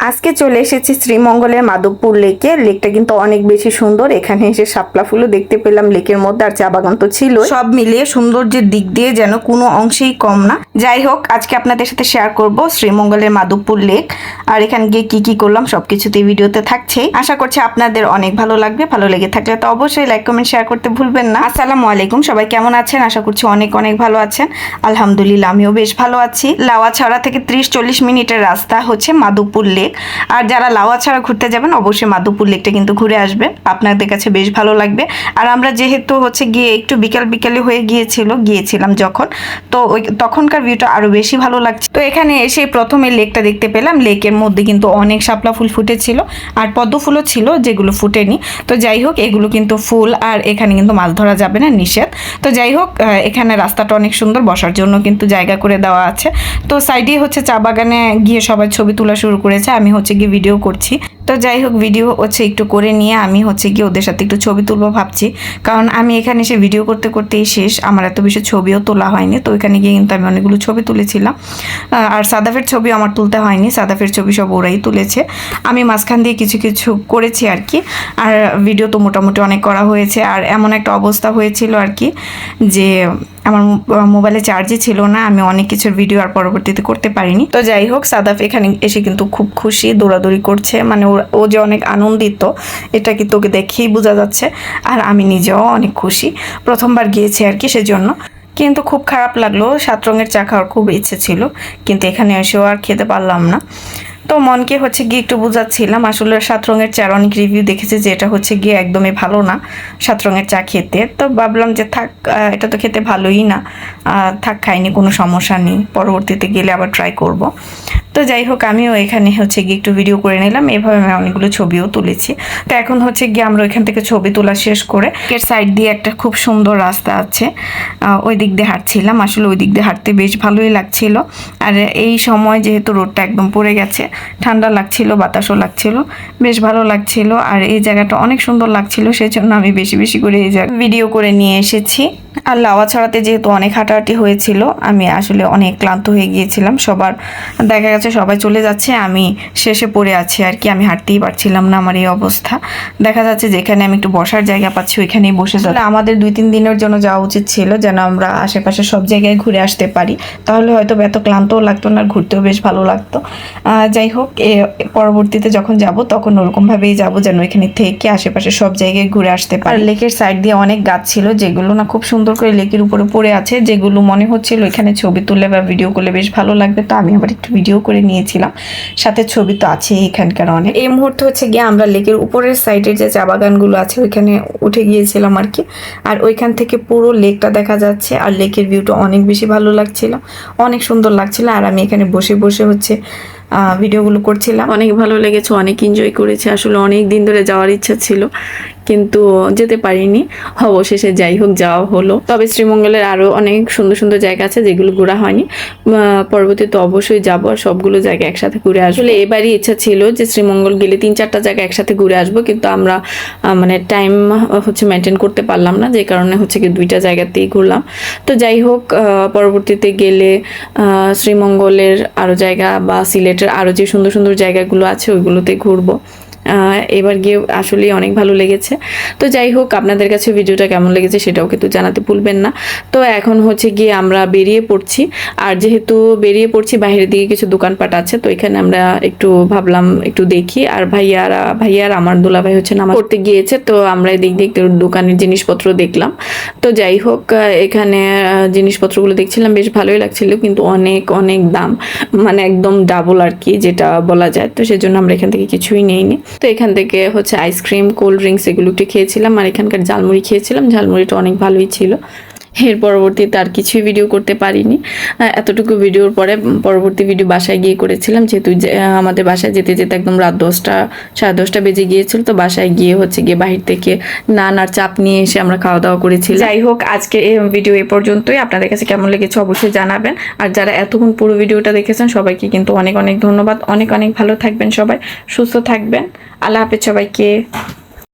আজকে চলে এসেছি শ্রীমঙ্গলের মাধবপুর লেকে। লেকটা কিন্তু অনেক বেশি সুন্দর। এখানে এসে শাপলা ফুলও দেখতে পেলাম লেকের মধ্যে, আর চা বাগান তো ছিল। সব মিলিয়ে সৌন্দর্যের দিক দিয়ে যেন কোনো অংশেই কম না। যাই হোক, আজকে আপনাদের সাথে শেয়ার করব শ্রীমঙ্গলের মাধবপুর লেক, আর এখানে গিয়ে কি কি করলাম সবকিছুতে ভিডিওতে থাকছেই। আশা করছি আপনাদের অনেক ভালো লাগবে। ভালো লেগে থাকলে তো অবশ্যই লাইক কমেন্ট শেয়ার করতে ভুলবেন না। আসসালামু আলাইকুম, সবাই কেমন আছেন? আশা করছি অনেক অনেক ভালো আছেন। আলহামদুলিল্লাহ, আমিও বেশ ভালো আছি। লাওয়াছড়া থেকে 30-40 মিনিটের রাস্তা হচ্ছে মাধবপুর লেক। আর যারা লাওয়াছড়া ঘুরতে যাবেন অবশ্যই মাধবপুর লেকটা কিন্তু ঘুরে আসবেন, আপনাদের কাছে বেশ ভালো লাগবে। আর আমরা যেহেতু হচ্ছে গিয়ে একটু বিকালে হয়ে গিয়েছিলাম যখন, তো তখনকার ভিউটা আরো বেশি ভালো লাগছে। তো এখানে এসে প্রথমে লেকটা দেখতে পেলাম। লেকের মধ্যে কিন্তু অনেক শাপলা ফুল ফুটেছিল, আর পদ্ম ফুলও ছিল যেগুলো ফুটেনি। তো যাই হোক, এগুলো কিন্তু ফুল, আর এখানে কিন্তু মাছ ধরা যাবে না, নিষেধ। তো যাই হোক, এখানে রাস্তাটা অনেক সুন্দর, বসার জন্য কিন্তু জায়গা করে দেওয়া আছে। তো সাইডে হচ্ছে চা বাগানে গিয়ে সবাই ছবি তোলা শুরু করেছে। আমি হচ্ছে গিয়ে ভিডিও করছি। তো যাই হোক, ভিডিও হচ্ছে একটু করে নিয়ে আমি হচ্ছে গিয়ে ওদের সাথে একটু ছবি তুলবো ভাবছি, কারণ আমি এখানে এসে ভিডিও করতে করতেই শেষ, আমার এত বেশি ছবিও তোলা হয়নি। তো এখানে গিয়ে কিন্তু আমি অনেকগুলো ছবি তুলেছিলাম, আর সাদাফের ছবি আমার তুলতে হয়নি, সাদাফের ছবি সব ওরাই তুলেছে। আমি মাঝখান দিয়ে কিছু কিছু করেছি আর কি। আর ভিডিও তো মোটামুটি অনেক করা হয়েছে। আর এমন একটা অবস্থা হয়েছিল আর কি, যে আমার মোবাইলে চার্জই ছিল না, আমি অনেক কিছুর ভিডিও আর পরবর্তীতে করতে পারিনি। তো যাই হোক, সাদাফ এখানে এসে কিন্তু খুব খুশি, দৌড়াদৌড়ি করছে, মানে ও যে অনেক আনন্দিত এটা কিন্তু ওকে দেখেই বোঝা যাচ্ছে। আর আমি নিজেও অনেক খুশি, প্রথমবার গিয়েছি আর কি, সেজন্য। কিন্তু খুব খারাপ লাগলো, 7 রঙের চা খাওয়ার খুব ইচ্ছে ছিল, কিন্তু এখানে এসেও আর খেতে পারলাম না। তো মনকে হচ্ছে গিয়ে একটু বোঝাচ্ছিলাম, আসলে 7 রঙের চার অনেক রিভিউ দেখেছি যে এটা হচ্ছে গিয়ে একদমই ভালো না 7 রঙের চা খেতে। তো ভাবলাম যে থাক, এটা তো খেতে ভালোই না, থাক, খাইনি, কোনো সমস্যা নেই, পরবর্তীতে গেলে আবার ট্রাই করব। তো যাই হোক, আমিও এখানে হচ্ছে গিয়ে একটু ভিডিও করে নিলাম, এভাবে আমি অনেকগুলো ছবিও তুলেছি। তো এখন হচ্ছে গিয়ে আমরা ওইখান থেকে ছবি তোলা শেষ করে এর সাইড দিয়ে একটা খুব সুন্দর রাস্তা আছে, ওই দিক দিয়ে হাঁটছিলাম। আসলে ওই দিক দিয়ে হাঁটতে বেশ ভালোই লাগছিল। আর এই সময় যেহেতু রোদটা একদম পড়ে গেছে, ঠান্ডা লাগছিল, বাতাসও লাগছিল, বেশ ভালো লাগছিল। আর এই জায়গাটা অনেক সুন্দর লাগছিল, সেই জন্য আমি বেশি বেশি করে এই জায়গা ভিডিও করে নিয়ে এসেছি। আর লাওয়াছড়াতে যেহেতু অনেক হাঁটাহাঁটি হয়েছিল, আমি আসলে অনেক ক্লান্ত হয়ে গিয়েছিলাম। সবার দেখা গেছে সবাই চলে যাচ্ছে, আমি শেষে পড়ে আছি আর কি, আমি হাঁটতেই পারছিলাম না, আমার এই অবস্থা। দেখা যাচ্ছে যেখানে আমি একটু বসার জায়গা পাচ্ছি ওইখানেই বসে যাচ্ছি। আমাদের 2-3 দিনের জন্য যাওয়া উচিত ছিল, যেন আমরা আশেপাশে সব জায়গায় ঘুরে আসতে পারি, তাহলে হয়তো এত ক্লান্তও লাগতো না, ঘুরতেও বেশ ভালো লাগতো। যাই হোক, পরবর্তীতে যখন যাব তখন ওরকমভাবেই যাব, যেন এখানে থেকে আশেপাশে সব জায়গায় ঘুরে আসতে পারি। আর লেকের সাইড দিয়ে অনেক গাছ ছিল, যেগুলো না খুব সুন্দর করে লেকের উপরে পড়ে আছে, যেগুলো মনে হচ্ছিল এখানে ছবি তুললে বা ভিডিও করলে বেশ ভালো লাগবে। তো আমি আবার একটু ভিডিও করে নিয়েছিলাম, সাথে ছবি তো আছে এখানকার অনেক। এই মুহূর্তে হচ্ছে গিয়ে আমরা লেকের উপরের সাইডের যে চা বাগানগুলো আছে ওইখানে উঠে গিয়েছিলাম আর কি। আর ওইখান থেকে পুরো লেকটা দেখা যাচ্ছে, আর লেকের ভিউটা অনেক বেশি ভালো লাগছিল, অনেক সুন্দর লাগছিল। আর আমি এখানে বসে বসে হচ্ছে ভিডিওগুলো করছিলাম, অনেক ভালো লেগেছে, অনেক এনজয় করেছি। আসলে অনেক দিন ধরে যাওয়ার ইচ্ছা ছিল, কিন্তু যেতে পারিনি, অবশেষে যাই হোক যাওয়া হলো। তবে শ্রীমঙ্গলের আরও অনেক সুন্দর সুন্দর জায়গা আছে যেগুলো ঘোরা হয়নি, পরবর্তীতে অবশ্যই যাবো আর সবগুলো জায়গা একসাথে ঘুরে আসবো। আসলে এবারই ইচ্ছা ছিল যে শ্রীমঙ্গল গেলে 3-4টা জায়গা একসাথে ঘুরে আসবো, কিন্তু আমরা মানে টাইম হচ্ছে মেনটেন করতে পারলাম না, যে কারণে হচ্ছে কি 2টা জায়গাতেই ঘুরলাম। তো যাই হোক, পরবর্তীতে গেলে শ্রীমঙ্গলের আরও জায়গা বা সিলেটের আরও যে সুন্দর সুন্দর জায়গাগুলো আছে ওইগুলোতে ঘুরবো। এবার গিয়ে আসলে অনেক ভালো লেগেছে। তো যাই হোক, আপনাদের কাছে ভিডিওটা কেমন লেগেছে সেটাও কিন্তু জানাতে ভুলবেন না। তো এখন হচ্ছে গিয়ে আমরা বেরিয়ে পড়ছি, আর যেহেতু বেরিয়ে পড়ছি বাইরের দিকে কিছু দোকানপাট আছে, তো এখানে আমরা একটু ভাবলাম একটু দেখি। আর ভাইয়ার আমার দুলাভাই হচ্ছে নামাজ পড়তে গিয়েছে, তো আমরা এদিক দিয়ে একটু দোকানের জিনিসপত্র দেখলাম। তো যাই হোক, এখানে জিনিসপত্রগুলো দেখছিলাম, বেশ ভালোই লাগছিল, কিন্তু অনেক অনেক দাম, মানে একদম ডাবল আর কি, যেটা বলা যায়। তো সেজন্য আমরা এখান থেকে কিছুই নেইনি। তো এখান থেকে হচ্ছে আইসক্রিম, কোল্ড ড্রিঙ্কস এগুলো একটু খেয়েছিলাম, আর এখানকার ঝালমুড়ি খেয়েছিলাম, ঝালমুড়িটা অনেক ভালোই ছিল। এর পরবর্তীতে আর কিছুই ভিডিও করতে পারিনি। এতটুকু ভিডিওর পরে পরবর্তী ভিডিও বাসায় গিয়ে করেছিলাম, যেহেতু আমাদের বাসায় যেতে যেতে একদম রাত 10টা 10:30 বেজে গিয়েছিল। তো বাসায় গিয়ে হচ্ছে গিয়ে বাহির থেকে নান আর চাপ নিয়ে এসে আমরা খাওয়া দাওয়া করেছি। যাই হোক, আজকে এই ভিডিও এ পর্যন্তই। আপনাদের কাছে কেমন লেগেছে অবশ্যই জানাবেন। আর যারা এতক্ষণ পুরো ভিডিওটা দেখেছেন সবাইকে কিন্তু অনেক অনেক ধন্যবাদ। অনেক অনেক ভালো থাকবেন, সবাই সুস্থ থাকবেন। আল্লাহ হাফেজ সবাইকে।